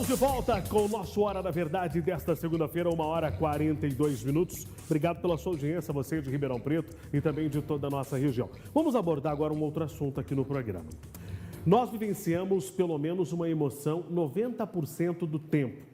Estamos de volta com o nosso Hora da Verdade desta segunda-feira, 1h42. Obrigado pela sua audiência, você de Ribeirão Preto e também de toda a nossa região. Vamos abordar agora um outro assunto aqui no programa. Nós vivenciamos pelo menos uma emoção 90% do tempo.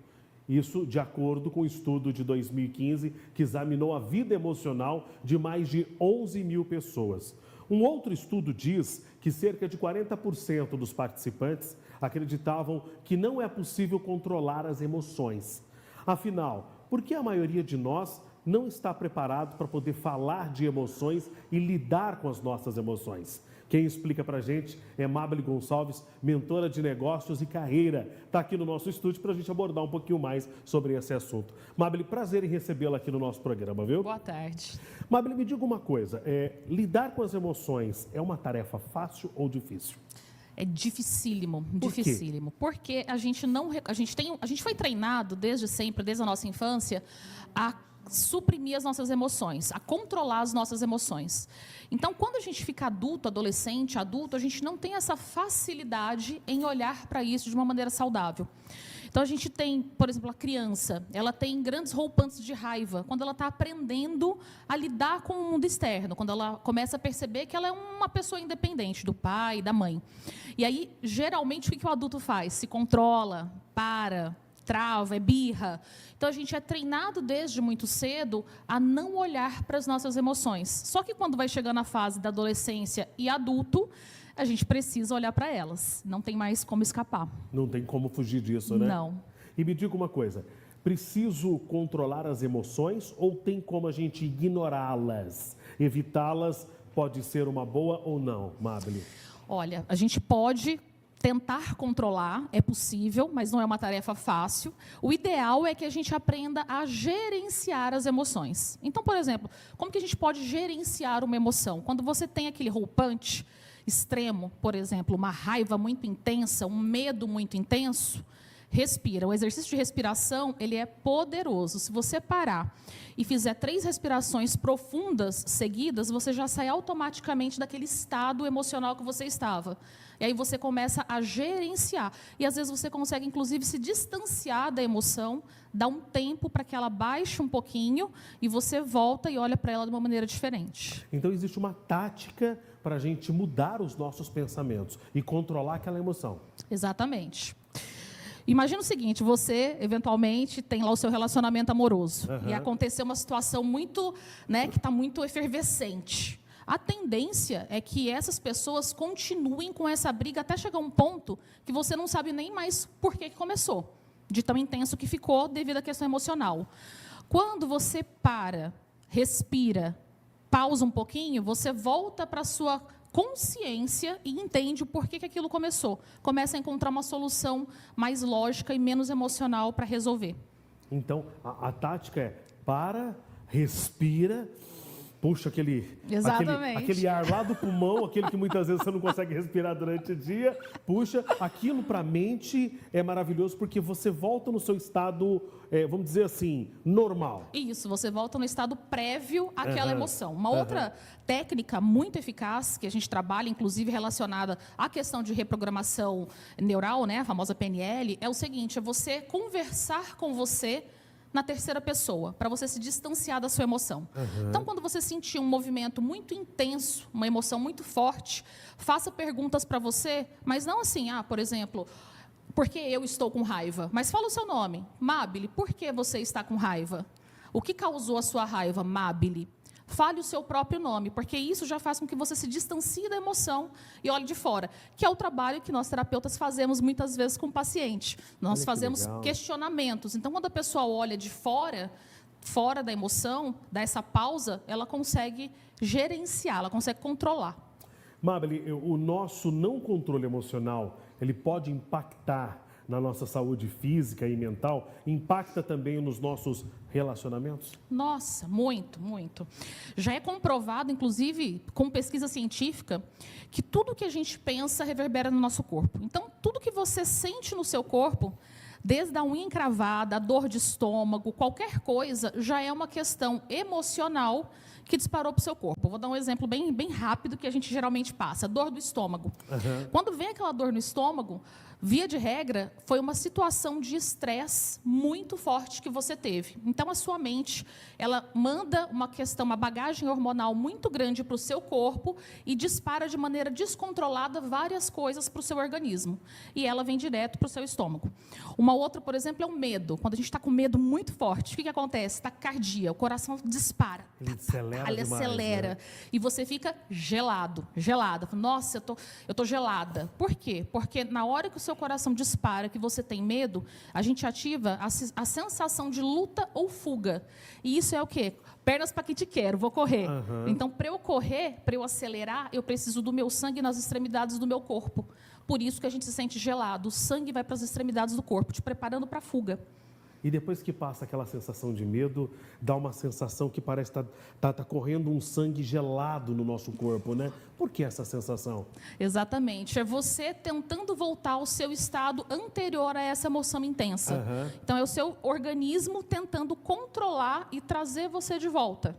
Isso de acordo com o estudo de 2015 que examinou a vida emocional de mais de 11 mil pessoas. Um outro estudo diz que cerca de 40% dos participantes acreditavam que não é possível controlar as emoções. Afinal, por que a maioria de nós não está preparado para poder falar de emoções e lidar com as nossas emoções? Quem explica para a gente é Mabile Gonçalves, mentora de negócios e carreira. Está aqui no nosso estúdio para a gente abordar um pouquinho mais sobre esse assunto. Mabile, prazer em recebê-la aqui no nosso programa, viu? Boa tarde. Mabile, me diga uma coisa, lidar com as emoções é uma tarefa fácil ou difícil? É dificílimo, Por quê? dificílimo. Porque a gente foi treinado desde sempre, desde a nossa infância, a suprimir as nossas emoções, a controlar as nossas emoções. Então, quando a gente fica adolescente, adulto, a gente não tem essa facilidade em olhar para isso de uma maneira saudável. Então, a gente tem, por exemplo, a criança, ela tem grandes rompantes de raiva quando ela está aprendendo a lidar com o mundo externo, quando ela começa a perceber que ela é uma pessoa independente do pai, da mãe. E aí, geralmente, o que o adulto faz? Se controla, trava, é birra. Então, a gente é treinado desde muito cedo a não olhar para as nossas emoções. Só que quando vai chegando a fase da adolescência e adulto, a gente precisa olhar para elas. Não tem mais como escapar. Não tem como fugir disso, né? Não. E me diga uma coisa, preciso controlar as emoções ou tem como a gente ignorá-las? Evitá-las pode ser uma boa ou não, Mabile? Olha, a gente pode tentar controlar, é possível, mas não é uma tarefa fácil. O ideal é que a gente aprenda a gerenciar as emoções. Então, por exemplo, como que a gente pode gerenciar uma emoção? Quando você tem aquele roupante extremo, por exemplo, uma raiva muito intensa, um medo muito intenso, respira. O exercício de respiração, ele é poderoso. Se você parar e fizer 3 respirações profundas seguidas, você já sai automaticamente daquele estado emocional que você estava. E aí você começa a gerenciar. E às vezes você consegue, inclusive, se distanciar da emoção, dar um tempo para que ela baixe um pouquinho e você volta e olha para ela de uma maneira diferente. Então, existe uma tática para a gente mudar os nossos pensamentos e controlar aquela emoção. Exatamente. Imagina o seguinte, você, eventualmente, tem lá o seu relacionamento amoroso. E aconteceu uma situação muito, que está muito efervescente. A tendência é que essas pessoas continuem com essa briga até chegar a um ponto que você não sabe nem mais por que começou, de tão intenso que ficou devido à questão emocional. Quando você para, respira, pausa um pouquinho, você volta para a sua consciência e entende o porquê que aquilo começou. Começa a encontrar uma solução mais lógica e menos emocional para resolver. Então, a tática é para, respira, puxa aquele ar lá do pulmão, aquele que muitas vezes você não consegue respirar durante o dia, puxa, aquilo para a mente é maravilhoso porque você volta no seu estado, vamos dizer assim, normal. Isso, você volta no estado prévio àquela emoção. Uma outra técnica muito eficaz, que a gente trabalha, inclusive relacionada à questão de reprogramação neural, a famosa PNL, é o seguinte, é você conversar com você na terceira pessoa, para você se distanciar da sua emoção. Então, quando você sentir um movimento muito intenso, uma emoção muito forte, faça perguntas para você, mas não assim, por exemplo, por que eu estou com raiva? Mas fala o seu nome. Mabile, por que você está com raiva? O que causou a sua raiva, Mabile? Fale o seu próprio nome, porque isso já faz com que você se distancie da emoção e olhe de fora, que é o trabalho que nós terapeutas fazemos muitas vezes com o paciente. Nós fazemos questionamentos. Então, quando a pessoa olha de fora da emoção, dá essa pausa, ela consegue gerenciar, ela consegue controlar. Mabile, o nosso não controle emocional, ele pode impactar na nossa saúde física e mental, impacta também nos nossos relacionamentos? Nossa, muito, muito. Já é comprovado, inclusive, com pesquisa científica, que tudo que a gente pensa reverbera no nosso corpo. Então, tudo que você sente no seu corpo, desde a unha encravada, a dor de estômago, qualquer coisa, já é uma questão emocional que disparou para o seu corpo. Vou dar um exemplo bem rápido que a gente geralmente passa. Dor do estômago. Quando vem aquela dor no estômago, Via de regra, foi uma situação de estresse muito forte que você teve. Então, a sua mente, ela manda uma bagagem hormonal muito grande para o seu corpo e dispara de maneira descontrolada várias coisas para o seu organismo. E ela vem direto para o seu estômago. Uma outra, por exemplo, é o medo. Quando a gente está com medo muito forte, o que acontece? Taquicardia, o coração dispara. Ele acelera Ele demais, acelera. né? E você fica gelada. Nossa, eu tô gelada. Por quê? Porque na hora que o seu coração dispara, que você tem medo, a gente ativa a sensação de luta ou fuga. E isso é o quê? Pernas para quem te quero, vou correr. Uhum. Então, para eu correr, para eu acelerar, eu preciso do meu sangue nas extremidades do meu corpo. Por isso que a gente se sente gelado. O sangue vai para as extremidades do corpo, te preparando para a fuga. E depois que passa aquela sensação de medo, dá uma sensação que parece que tá correndo um sangue gelado no nosso corpo, né? Por que essa sensação? Exatamente. É você tentando voltar ao seu estado anterior a essa emoção intensa. Uhum. Então, é o seu organismo tentando controlar e trazer você de volta.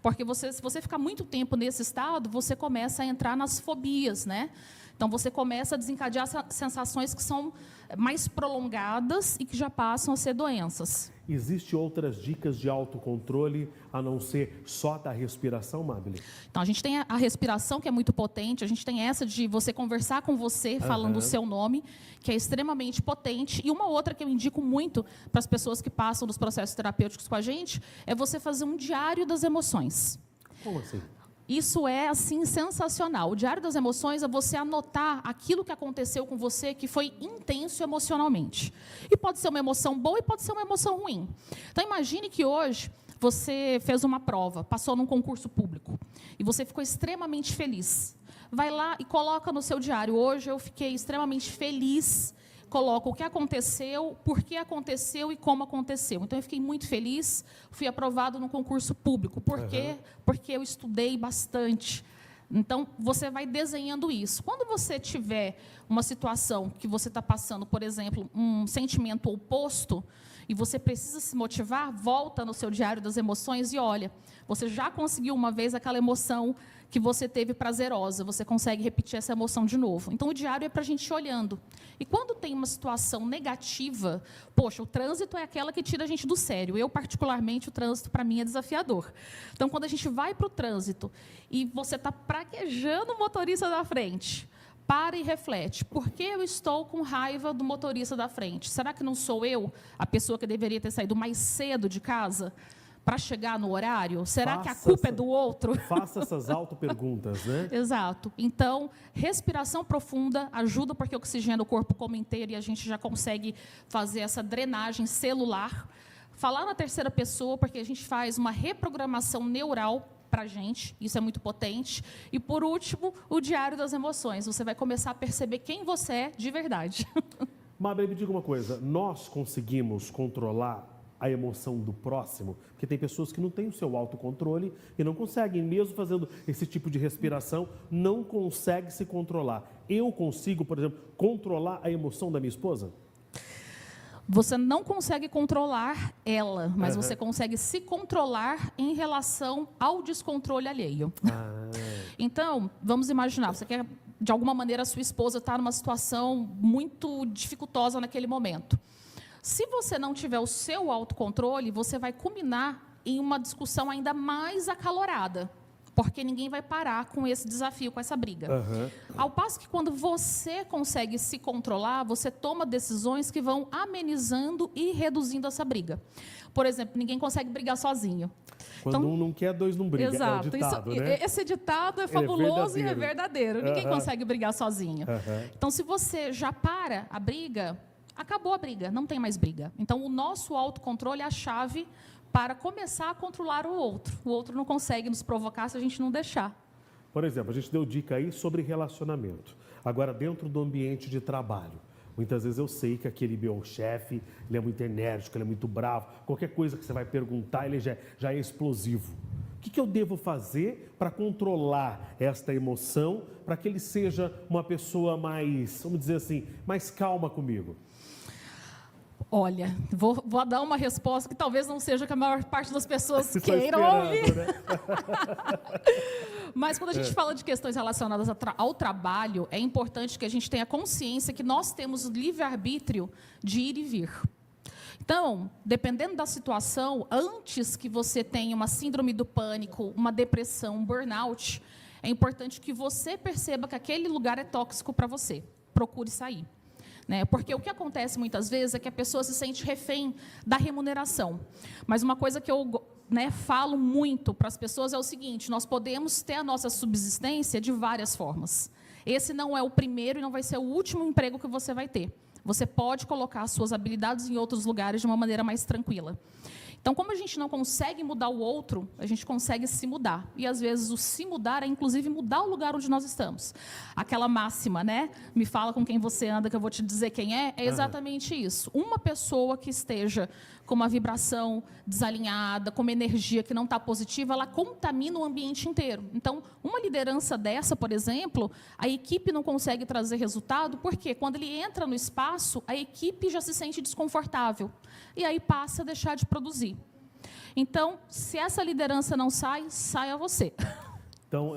Porque se você ficar muito tempo nesse estado, você começa a entrar nas fobias, né? Então, você começa a desencadear sensações que são mais prolongadas e que já passam a ser doenças. Existem outras dicas de autocontrole, a não ser só da respiração, Mabile? Então, a gente tem a respiração, que é muito potente. A gente tem essa de você conversar com você, falando o seu nome, que é extremamente potente. E uma outra que eu indico muito para as pessoas que passam dos processos terapêuticos com a gente, é você fazer um diário das emoções. Como assim? Isso é, assim, sensacional. O Diário das Emoções é você anotar aquilo que aconteceu com você que foi intenso emocionalmente. E pode ser uma emoção boa e pode ser uma emoção ruim. Então, imagine que hoje você fez uma prova, passou num concurso público, e você ficou extremamente feliz. Vai lá e coloca no seu diário: hoje eu fiquei extremamente feliz. Coloca o que aconteceu, por que aconteceu e como aconteceu. Então, eu fiquei muito feliz, fui aprovado no concurso público. Por quê? Porque eu estudei bastante. Então, você vai desenhando isso. Quando você tiver uma situação que você está passando, por exemplo, um sentimento oposto, e você precisa se motivar, volta no seu diário das emoções e olha, você já conseguiu uma vez aquela emoção que você teve prazerosa, você consegue repetir essa emoção de novo. Então, o diário é para a gente ir olhando. E quando tem uma situação negativa, poxa, o trânsito é aquela que tira a gente do sério. Eu, particularmente, o trânsito, para mim, é desafiador. Então, quando a gente vai para o trânsito e você está praguejando o motorista da frente, para e reflete. Por que eu estou com raiva do motorista da frente? Será que não sou eu a pessoa que deveria ter saído mais cedo de casa para chegar no horário? Será que a culpa é do outro? Faça essas auto-perguntas, né? Exato. Então, respiração profunda ajuda porque oxigena o corpo como inteiro e a gente já consegue fazer essa drenagem celular. Falar na terceira pessoa, porque a gente faz uma reprogramação neural para a gente, isso é muito potente. E, por último, o diário das emoções. Você vai começar a perceber quem você é de verdade. Mabel, me diga uma coisa, nós conseguimos controlar a emoção do próximo? Porque tem pessoas que não têm o seu autocontrole e não conseguem, mesmo fazendo esse tipo de respiração, não consegue se controlar. Eu consigo, por exemplo, controlar a emoção da minha esposa? Você não consegue controlar ela, mas você consegue se controlar em relação ao descontrole alheio. Então, vamos imaginar, você quer, de alguma maneira, a sua esposa está numa situação muito dificultosa naquele momento. Se você não tiver o seu autocontrole, você vai culminar em uma discussão ainda mais acalorada, porque ninguém vai parar com esse desafio, com essa briga. Ao passo que, quando você consegue se controlar, você toma decisões que vão amenizando e reduzindo essa briga. Por exemplo, ninguém consegue brigar sozinho. Quando um não quer, dois não brigam. Exato. É o ditado, né? Esse ditado é fabuloso e é verdadeiro. verdadeiro. Ninguém consegue brigar sozinho. Então, se você já para a briga, acabou a briga, não tem mais briga. Então, o nosso autocontrole é a chave para começar a controlar o outro. O outro não consegue nos provocar se a gente não deixar. Por exemplo, a gente deu dica aí sobre relacionamento. Agora, dentro do ambiente de trabalho, muitas vezes eu sei que aquele meu chefe, ele é muito enérgico, ele é muito bravo. Qualquer coisa que você vai perguntar, ele já é explosivo. O que eu devo fazer para controlar esta emoção, para que ele seja uma pessoa mais, vamos dizer assim, mais calma comigo? Olha, vou dar uma resposta que talvez não seja que a maior parte das pessoas queiram ouvir. Né? Mas quando a gente fala de questões relacionadas ao trabalho, é importante que a gente tenha consciência que nós temos o livre-arbítrio de ir e vir. Então, dependendo da situação, antes que você tenha uma síndrome do pânico, uma depressão, um burnout, é importante que você perceba que aquele lugar é tóxico para você. Procure sair. Né? Porque o que acontece muitas vezes é que a pessoa se sente refém da remuneração. Mas uma coisa que eu falo muito para as pessoas é o seguinte: nós podemos ter a nossa subsistência de várias formas. Esse não é o primeiro e não vai ser o último emprego que você vai ter. Você pode colocar as suas habilidades em outros lugares de uma maneira mais tranquila. Então, como a gente não consegue mudar o outro, a gente consegue se mudar. E, às vezes, o se mudar é, inclusive, mudar o lugar onde nós estamos. Aquela máxima, né? Me fala com quem você anda, que eu vou te dizer quem é. É exatamente isso. Uma pessoa que esteja com uma vibração desalinhada, com uma energia que não está positiva, ela contamina o ambiente inteiro. Então, uma liderança dessa, por exemplo, a equipe não consegue trazer resultado, porque quando ele entra no espaço, a equipe já se sente desconfortável. E aí passa a deixar de produzir. Então, se essa liderança não sai, saia você. Então,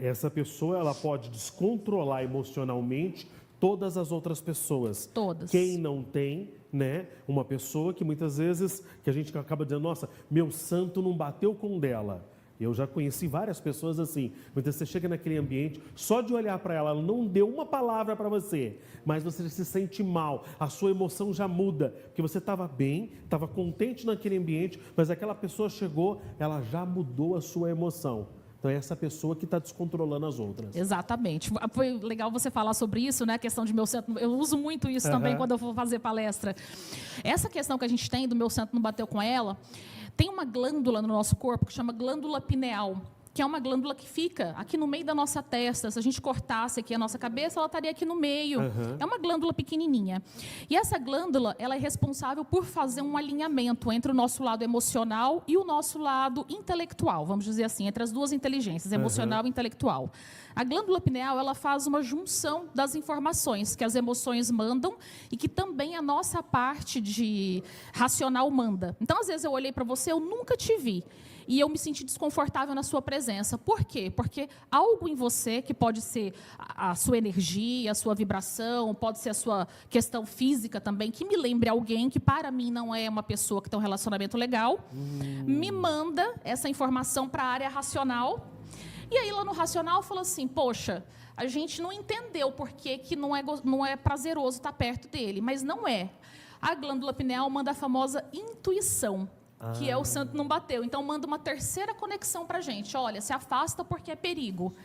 essa pessoa ela pode descontrolar emocionalmente todas as outras pessoas. Todas. Quem não tem, né, uma pessoa que muitas vezes, que a gente acaba dizendo, nossa, meu santo não bateu com o dela. Eu já conheci várias pessoas assim. Muitas vezes você chega naquele ambiente, só de olhar para ela, ela não deu uma palavra para você, mas você se sente mal, a sua emoção já muda, porque você estava bem, estava contente naquele ambiente, mas aquela pessoa chegou, ela já mudou a sua emoção. Então, é essa pessoa que está descontrolando as outras. Exatamente. Foi legal você falar sobre isso, né? A questão de meu santo. Eu uso muito isso também quando eu vou fazer palestra. Essa questão que a gente tem do meu santo não bateu com ela, tem uma glândula no nosso corpo que chama glândula pineal, que é uma glândula que fica aqui no meio da nossa testa. Se a gente cortasse aqui a nossa cabeça, ela estaria aqui no meio. É uma glândula pequenininha. E essa glândula, ela é responsável por fazer um alinhamento entre o nosso lado emocional e o nosso lado intelectual, vamos dizer assim, entre as duas inteligências, emocional e intelectual. A glândula pineal, ela faz uma junção das informações que as emoções mandam e que também a nossa parte de racional manda. Então, às vezes eu olhei para você, eu nunca te vi. E eu me senti desconfortável na sua presença. Por quê? Porque algo em você, que pode ser a sua energia, a sua vibração, pode ser a sua questão física também, que me lembre alguém que para mim não é uma pessoa que tem um relacionamento legal, me manda essa informação para a área racional. E aí lá no racional fala assim, poxa, a gente não entendeu por que não é prazeroso estar perto dele, mas não é. A glândula pineal manda a famosa intuição, que é o santo não bateu. Então, manda uma terceira conexão para a gente. Olha, se afasta porque é perigo.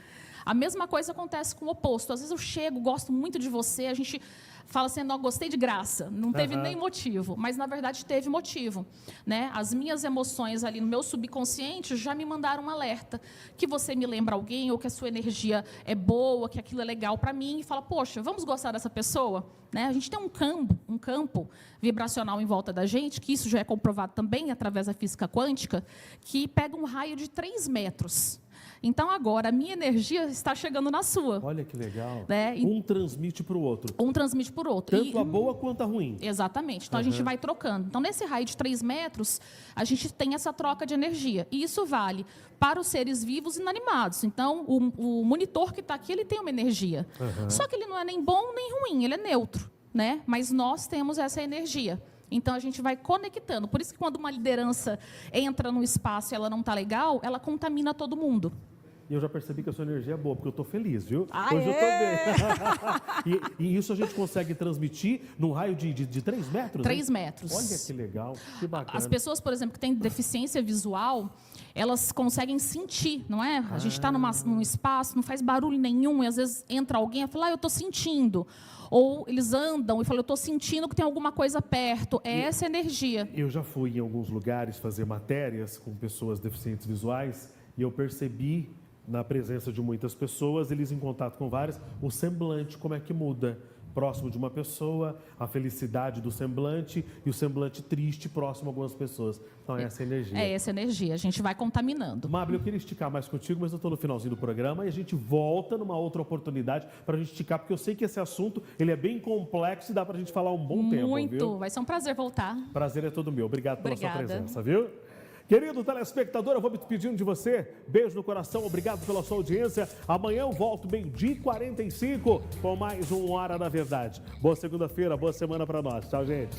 A mesma coisa acontece com o oposto. Às vezes eu chego, gosto muito de você, a gente fala assim, não, gostei de graça, não teve nem motivo. Mas, na verdade, teve motivo. Né? As minhas emoções ali no meu subconsciente já me mandaram um alerta. Que você me lembra alguém, ou que a sua energia é boa, que aquilo é legal para mim. E fala, poxa, vamos gostar dessa pessoa? Né? A gente tem um campo vibracional em volta da gente, que isso já é comprovado também através da física quântica, que pega um raio de 3 metros. Então, agora, a minha energia está chegando na sua. Olha que legal. Né? Um transmite para o outro. Um transmite para o outro. Tanto a boa quanto a ruim. Exatamente. Então, a gente vai trocando. Então, nesse raio de 3 metros, a gente tem essa troca de energia. E isso vale para os seres vivos e inanimados. Então, o monitor que está aqui, ele tem uma energia. Só que ele não é nem bom nem ruim, ele é neutro. Né? Mas nós temos essa energia. Então, a gente vai conectando. Por isso que quando uma liderança entra no espaço e ela não está legal, ela contamina todo mundo. E eu já percebi que a sua energia é boa, porque eu estou feliz, viu? Hoje eu estou bem. e isso a gente consegue transmitir num raio de 3 metros? 3 metros. Olha que legal, que bacana. As pessoas, por exemplo, que têm deficiência visual, elas conseguem sentir, não é? A gente está num espaço, não faz barulho nenhum, e às vezes entra alguém e fala, eu estou sentindo. Ou eles andam e falam, eu estou sentindo que tem alguma coisa perto. É essa energia. Eu já fui em alguns lugares fazer matérias com pessoas deficientes visuais e eu percebi, na presença de muitas pessoas, eles em contato com várias, o semblante, como é que muda. Próximo de uma pessoa, a felicidade do semblante e o semblante triste próximo a algumas pessoas. Então, é essa energia. É essa energia, a gente vai contaminando. Mabel, eu queria esticar mais contigo, mas eu estou no finalzinho do programa e a gente volta numa outra oportunidade para a gente esticar, porque eu sei que esse assunto ele é bem complexo e dá para a gente falar um bom tempo, viu? Muito, vai ser um prazer voltar. Prazer é todo meu. Obrigado pela sua presença, viu? Querido telespectador, eu vou me despedindo de você. Beijo no coração, obrigado pela sua audiência. Amanhã eu volto, 12h45, com mais um Hora da Verdade. Boa segunda-feira, boa semana para nós. Tchau, gente.